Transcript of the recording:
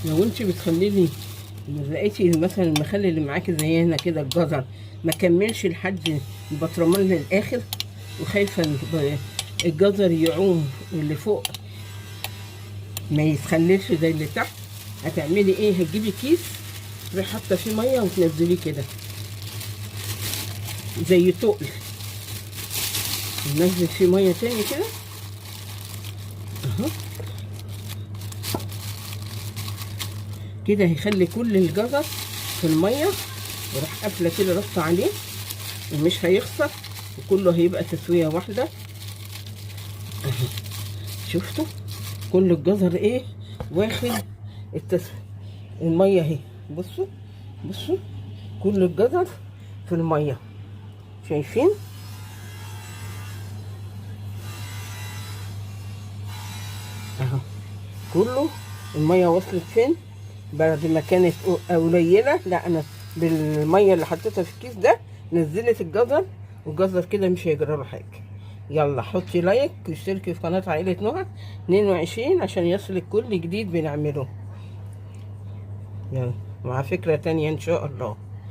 لو انت بتخلي لي، لقيتي مثلا المخلل اللي معاكي زي هنا كده الجزر ما كملش لحد البطرمان للاخر، وخايفه الجزر يعوم واللي فوق ما يتخللش زي اللي تحت، هتعملي ايه؟ هتجيبي كيس تروحي حاطه فيه ميه وتنزليه كده زي تقل، ننزل فيه ميه تاني كده اهو كده، هيخلي كل الجزر في الميه، وراح قافله كده رص عليه ومش هيخسر، وكله هيبقى تسويه واحده اهو. شفتوا كل الجزر ايه واخد الميه اهي. بصوا بصوا كل الجزر في الميه، شايفين؟ اهو كله الميه وصلت فين بعد ما كانت قليله. لا انا بالميه اللي حطيتها في الكيس ده نزلت الجزر، والجزر كده مش هيجرى له حاجه. يلا حطي لايك واشتركي في قناه عائله نهى 22 عشان يصلك كل جديد بنعمله. يلا مع فكره تانية ان شاء الله.